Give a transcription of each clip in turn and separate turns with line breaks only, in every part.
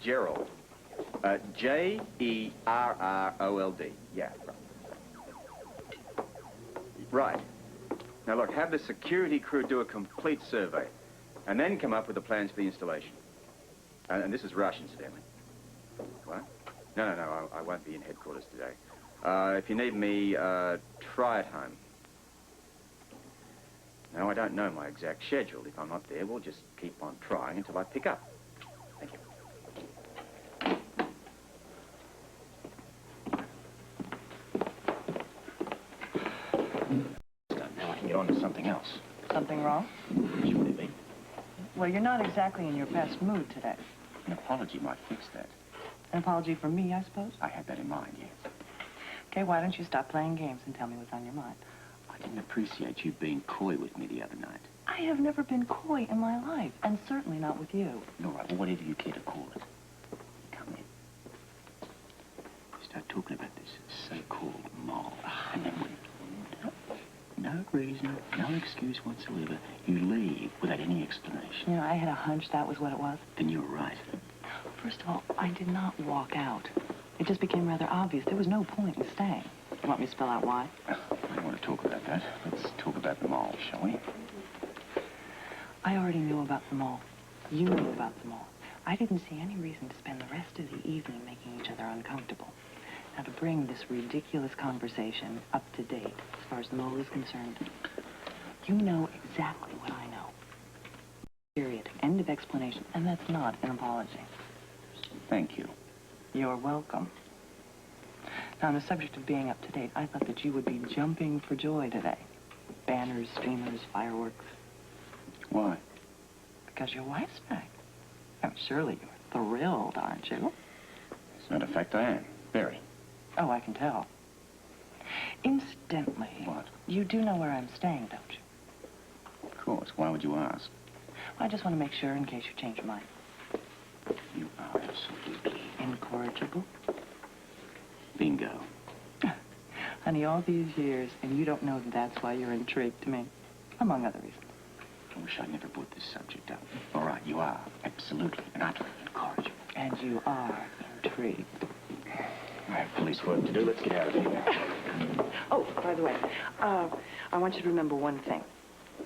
Gerald. J-E-R-R-O-L-D. Yeah, right. Right. Now, look, have the security crew do a complete survey, and then come up with the plans for the installation. And this is rush, incidentally. What? No, I won't be in headquarters today. If you need me, try at home. No, I don't know my exact schedule. If I'm not there, we'll just keep on trying until I pick up. Thank you. Now I can get on to something else.
Something wrong?
Should it be?
Well, you're not exactly in your best mood today.
An apology might fix that.
An apology from me, I suppose?
I had that in mind, yes.
Okay, why don't you stop playing games and tell me what's on your mind?
I didn't appreciate you being coy with me the other night.
I have never been coy in my life, and certainly not with you.
All right, well, whatever you care to call it. Come in. Start talking about this so-called mole. And then no reason, no excuse whatsoever. You leave without any explanation.
You know, I had a hunch that was what it was.
Then you were right.
First of all, I did not walk out. It just became rather obvious. There was no point in staying. You want me to spell out why?
I don't want to talk about that. Let's talk about the mall, shall we?
I already knew about the mall. You knew about the mall. I didn't see any reason to spend the rest of the evening making each other uncomfortable. Now, to bring this ridiculous conversation up to date, as far as the mall is concerned, you know exactly what I know. Period. End of explanation. And that's not an apology.
Thank you.
You're welcome. Now, on the subject of being up to date, I thought that you would be jumping for joy today. Banners, streamers, fireworks.
Why?
Because your wife's back. Oh, surely you're thrilled, aren't you?
As a matter of fact, I am. Very.
Oh, I can tell. Incidentally...
What?
You do know where I'm staying, don't you?
Of course. Why would you ask?
Well, I just want to make sure in case you change your mind.
You are absolutely...
Incorrigible?
Bingo.
Honey, all these years, and you don't know that's why you're intrigued to me. Among other reasons.
I wish I never brought this subject up. All right, you are absolutely and utterly incorrigible.
And you are intrigued.
I have police work to do. Let's get out of here.
Oh, by the way, I want you to remember one thing.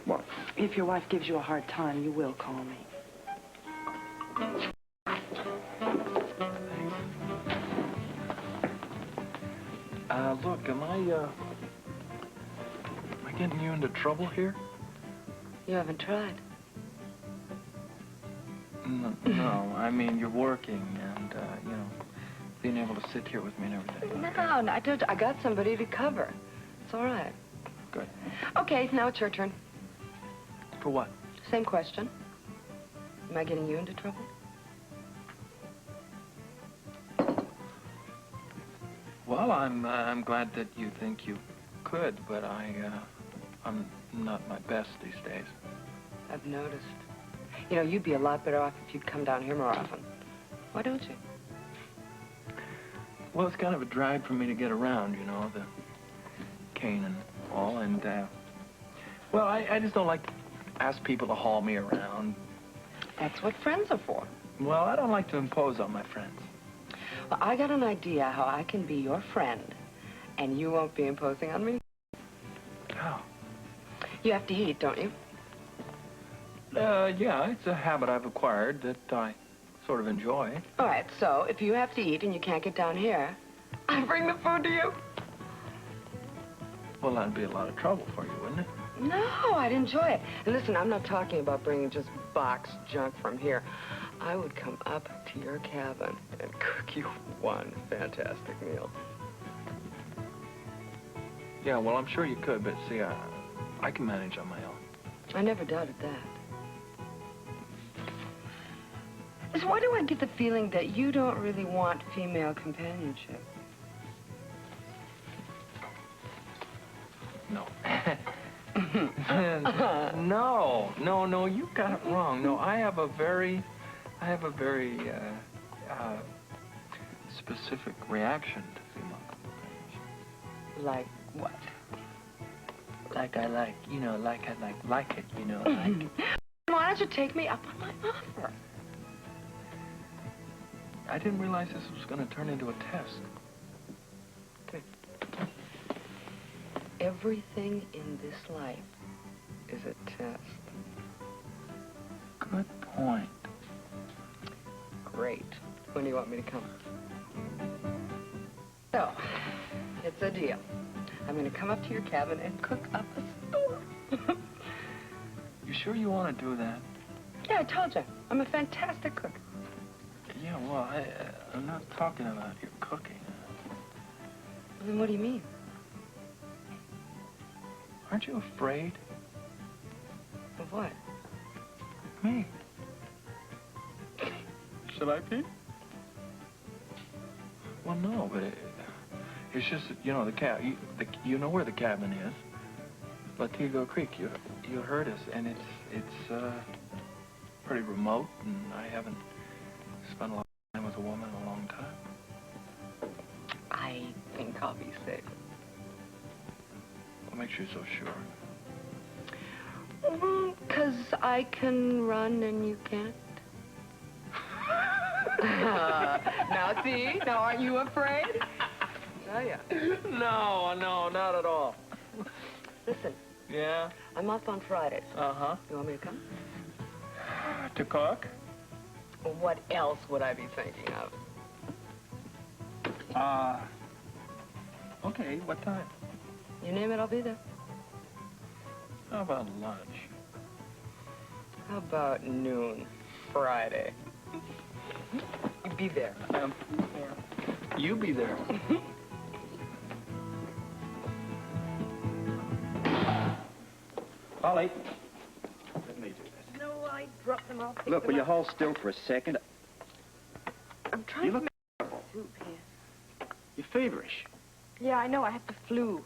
What?
If your wife gives you a hard time, you will call me.
Look, am I getting you into trouble here?
You haven't tried.
No, I mean, you're working and, you know, being able to sit here with me and everything.
No, I told you, I got somebody to cover. It's all right.
Good.
Okay, now it's your turn.
For what?
Same question. Am I getting you into trouble?
Well, I'm glad that you think you could, but I'm not my best these days.
I've noticed. You know, you'd be a lot better off if you'd come down here more often. Why don't you?
Well, it's kind of a drag for me to get around, you know, the cane and all, and, well, I just don't like to ask people to haul me around.
That's what friends are for.
Well, I don't like to impose on my friends.
Well, I got an idea how I can be your friend, and you won't be imposing on me.
How?
You have to eat, don't you?
Yeah, it's a habit I've acquired that I sort of enjoy.
All right, so if you have to eat and you can't get down here, I bring the food to you.
Well, that'd be a lot of trouble for you, wouldn't it?
No, I'd enjoy it. And listen, I'm not talking about bringing just boxed junk from here. I would come up to your cabin and cook you one fantastic meal.
Yeah, well, I'm sure you could, but see, I can manage on my own.
I never doubted that. So why do I get the feeling that you don't really want female companionship?
No. No, you got it wrong. No, I have a very specific reaction to female companionship.
Like what?
Like I like, you know, like I like it, you know, like.
Why don't you take me up on my offer?
I didn't realize this was going to turn into a test.
Okay. Everything in this life is a test.
Good point.
Great. When do you want me to come? So, it's a deal. I'm going to come up to your cabin and cook up a storm.
You sure you want to do that?
Yeah, I told you. I'm a fantastic cook.
Yeah, well, I'm not talking about your cooking.
Then what do you mean?
Aren't you afraid?
Of what?
Me. Should I be? Well, no, but it's just that, you know, you know where the cabin is. Latigo Creek. You heard us, and it's pretty remote, and I haven't spent a lot of time with a woman in a long time.
I think I'll be safe.
What makes you so sure?
'Cause I can run and you can't. Now see? Now aren't you afraid? Oh, yeah.
No, not at all.
Listen,
Yeah?
I'm off on Fridays.
Uh-huh.
You want me to come?
To cook?
What else would I be thinking of?
Okay, what time?
You name it, I'll be there.
How about lunch?
How about noon, Friday? You be there.
You be there.
Polly. Let me do this.
No, I dropped them off.
Look, will you hold still for a second?
I'm trying
You
to
look
make soup here.
You're feverish.
Yeah, I know. I had the flu.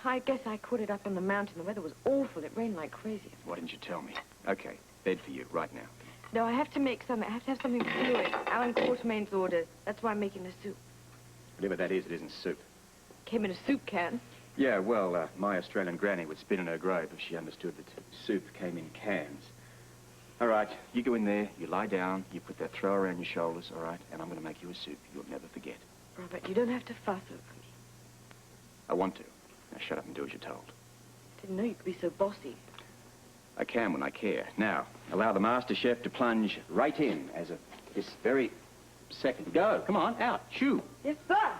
I guess I caught it up on the mountain. The weather was awful. It rained like crazy.
Why didn't you tell me? Okay, bed for you, right now.
No, I have to make some. I have to have something fluid. Alan Quartermain's orders. That's why I'm making the soup.
Whatever that is, it isn't soup.
Came in a soup can.
Yeah, well, my Australian granny would spin in her grave if she understood that soup came in cans. All right, you go in there, you lie down, you put that throw around your shoulders, all right, and I'm going to make you a soup you'll never forget.
Robert, you don't have to fuss over me.
I want to. Now shut up and do as you're told.
Didn't know you could be so bossy.
I can when I care. Now, allow the master chef to plunge right in as of this very second. Go, come on, out, shoo.
Yes, sir.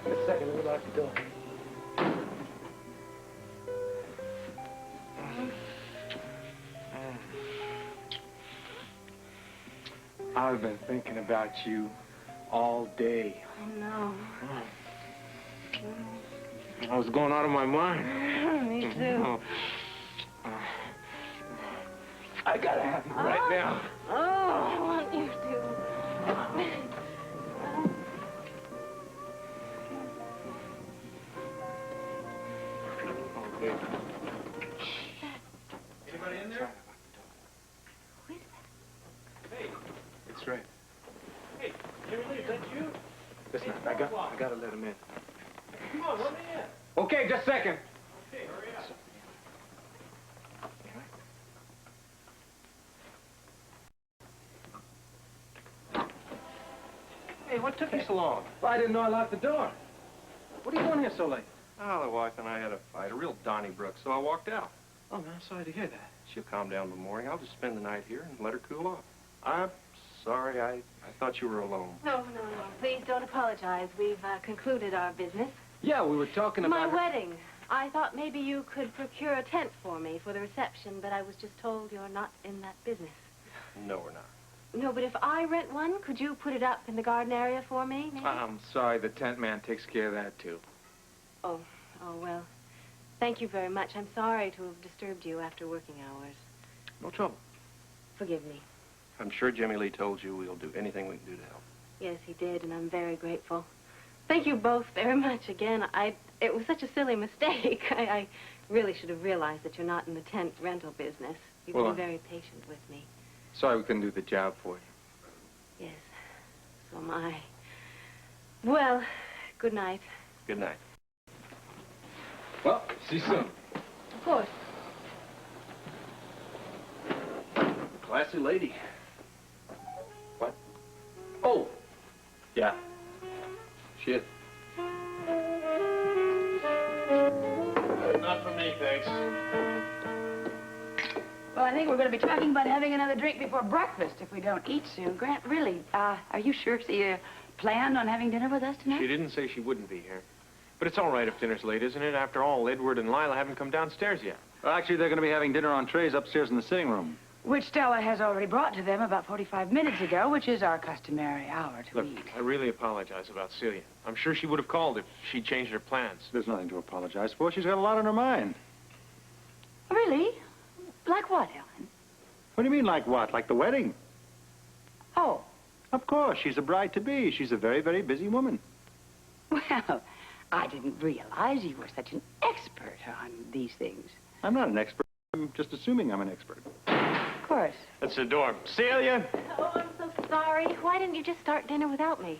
In a second, we'll lock the door. I've been thinking about you all day.
Oh, no.
I was going out of my mind.
Me too.
I gotta have you right now.
Oh, I want you to.
Okay. Anybody in there?
Who is that?
Hey, it's Ray. Hey, Shirley, is that you? Listen, I gotta let him in. Come on, let me in. Okay, just a second. Okay, hurry up. Hey, what took you so long? Well, I didn't know I locked the door. What are you doing here so late?
Oh, the wife and I had a fight, a real Donnybrook, so I walked out.
Oh, man, I'm sorry to hear that.
She'll calm down in the morning. I'll just spend the night here and let her cool off. I'm sorry. I thought you were alone.
No. Please don't apologize. We've concluded our business.
Yeah, we were talking
My
about...
wedding. I thought maybe you could procure a tent for me for the reception, but I was just told you're not in that business.
No, we're not.
No, but if I rent one, could you put it up in the garden area for me, maybe?
I'm sorry, the tent man takes care of that, too.
Oh, well, thank you very much. I'm sorry to have disturbed you after working hours.
No trouble.
Forgive me.
I'm sure Jimmy Lee told you we'll do anything we can do to help.
Yes, he did, and I'm very grateful. Thank you both very much again. It was such a silly mistake. I really should have realized that you're not in the tent rental business. You've been very patient with me.
Sorry we couldn't do the job for you.
Yes, so am I. Well, good night.
Good night.
Well, see you soon.
Of course.
Classy lady.
What? Oh! Yeah.
Shit.
Not for me, thanks.
Well, I think we're going to be talking about having another drink before breakfast if we don't eat soon. Grant, really, are you sure Celia planned on having dinner with us tonight?
She didn't say she wouldn't be here. But it's all right if dinner's late, isn't it? After all, Edward and Lila haven't come downstairs yet.
Well, actually, they're going to be having dinner on trays upstairs in the sitting room.
Which Stella has already brought to them about 45 minutes ago, which is our customary hour to
Look,
eat.
I really apologize about Celia. I'm sure she would have called if she'd changed her plans.
There's nothing to apologize for. She's got a lot on her mind.
Really? Like what, Ellen?
What do you mean, like what? Like the wedding?
Oh,
Of course, she's a bride-to-be. She's a very, very busy woman.
well, I didn't realize you were such an expert on these things.
I'm not an expert. I'm just assuming I'm an expert.
Of course.
That's the door. Celia!
Oh, I'm so sorry. Why didn't you just start dinner without me?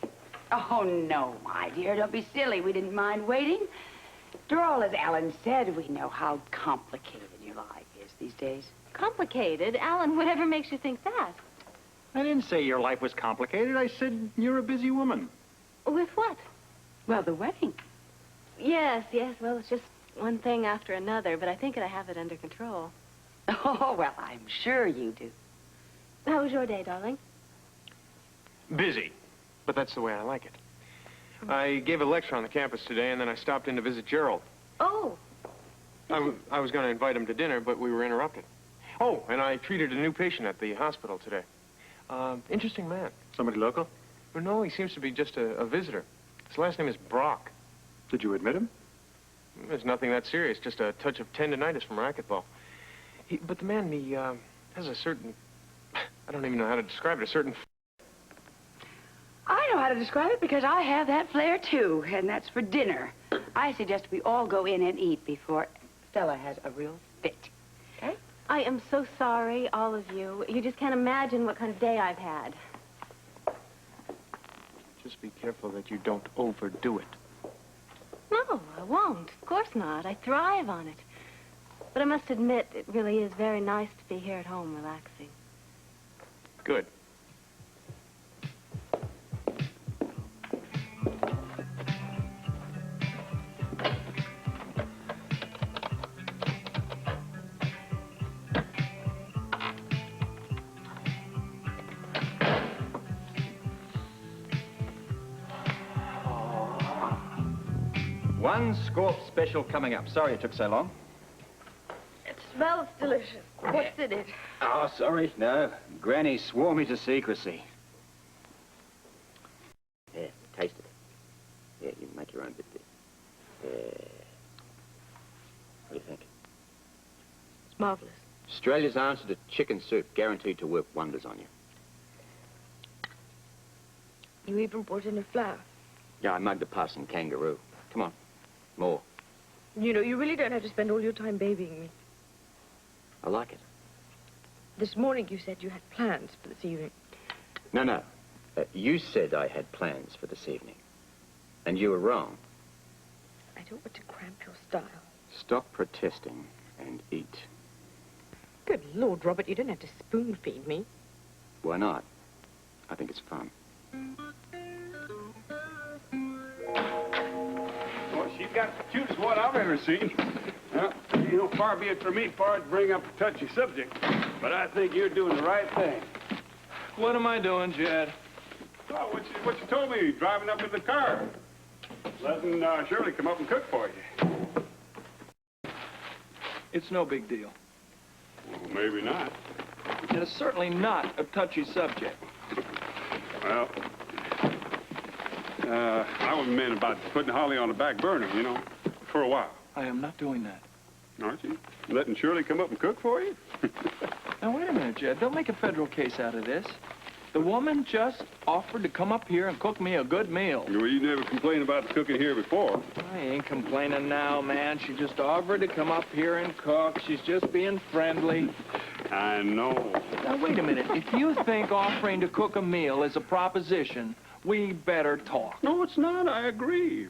Oh, no, my dear, don't be silly. We didn't mind waiting. After all, as Alan said, we know how complicated your life is these days.
Complicated? Alan, whatever makes you think that?
I didn't say your life was complicated. I said you're a busy woman.
With what?
Well, the wedding.
Yes. Well, it's just one thing after another, but I think I have it under control.
Oh, well, I'm sure you do.
How was your day, darling?
Busy. But that's the way I like it. I gave a lecture on the campus today, and then I stopped in to visit Gerald.
Oh.
I was going to invite him to dinner, but we were interrupted. Oh, and I treated a new patient at the hospital today. Interesting man.
Somebody local?
Well, no, he seems to be just a visitor. His last name is Brock.
Did you admit him?
There's nothing that serious, just a touch of tendonitis from racquetball. But the man, he has a certain, I don't even know how to describe it, a certain...
I know how to describe it because I have that flair, too, and that's for dinner. I suggest we all go in and eat before Stella has a real fit. Okay?
I am so sorry, all of you. You just can't imagine what kind of day I've had.
Just be careful that you don't overdo it.
No, I won't. Of course not. I thrive on it. But I must admit, it really is very nice to be here at home relaxing.
Good.
One Scorp special coming up. Sorry it took so long.
It smells delicious. What's in it?
Oh, sorry. No. Granny swore me to secrecy. Yeah, taste it. Yeah, you make your own bit there. Yeah. What do you think?
It's marvelous.
Australia's answer to chicken soup, guaranteed to work wonders on you.
You even brought in a flower.
Yeah, I mugged a passing kangaroo. Come on. More.
You know, you really don't have to spend all your time babying me.
I like it.
This morning you said you had plans for this evening.
No. You said I had plans for this evening. And you were wrong.
I don't want to cramp your style.
Stop protesting and eat.
Good Lord, Robert, you don't have to spoon feed me.
Why not? I think it's fun.
Well, she's got the cutest one I've ever seen. Well, you know, far be it from me, far to bring up a touchy subject, but I think you're doing the right thing.
What am I doing, Jed?
Well, what you told me, driving up in the car. Letting Shirley come up and cook for you.
It's no big deal.
Well, maybe not.
And it's certainly not a touchy subject.
Well, I was meant about putting Holly on the back burner, you know, for a while.
I am not doing that.
Aren't you? Letting Shirley come up and cook for you?
Now, wait a minute, Jed. Don't make a federal case out of this. The woman just offered to come up here and cook me a good meal.
Well, you never complained about the cooking here before.
I ain't complaining now, man. She just offered to come up here and cook. She's just being friendly.
I know.
Now, wait a minute. If you think offering to cook a meal is a proposition, we better talk.
No, it's not. I agree.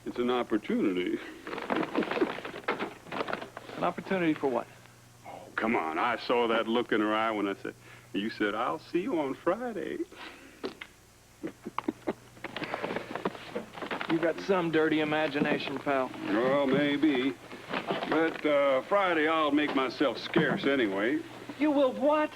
It's an opportunity.
An opportunity for what?
Oh, come on. I saw that look in her eye when I said, you said, I'll see you on Friday.
You got some dirty imagination, pal.
Well, maybe. But Friday I'll make myself scarce anyway.
You will what?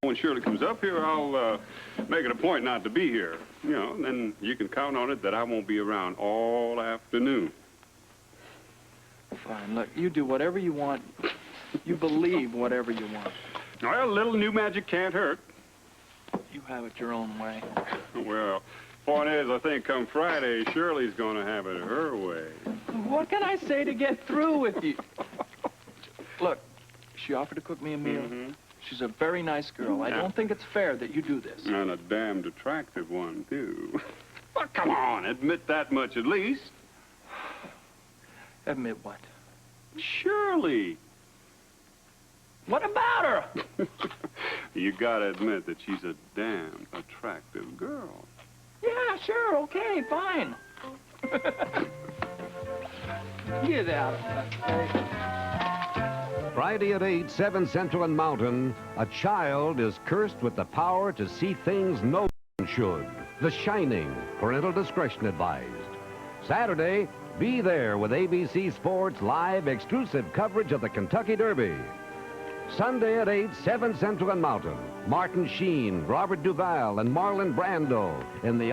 When Shirley comes up here, I'll make it a point not to be here. You know, and then you can count on it that I won't be around all afternoon.
Fine, look, you do whatever you want. You believe whatever you want.
Well, a little new magic can't hurt.
You have it your own way.
Well, point is, I think come Friday, Shirley's going to have it her way.
What can I say to get through with you? Look, she offered to cook me a meal.
Mm-hmm.
She's a very nice girl. I don't think it's fair that you do this.
And a damned attractive one, too. Well, come on, admit that much at least.
Admit what?
Shirley.
What about her?
You gotta admit that she's a damn attractive girl.
Yeah, sure, okay, fine. Get out of that.
Friday at 8, 7 Central and Mountain, a child is cursed with the power to see things no one should. The Shining, parental discretion advised. Saturday, be there with ABC Sports' live exclusive coverage of the Kentucky Derby. Sunday at 8, 7 Central and Mountain. Martin Sheen, Robert Duvall, and Marlon Brando in the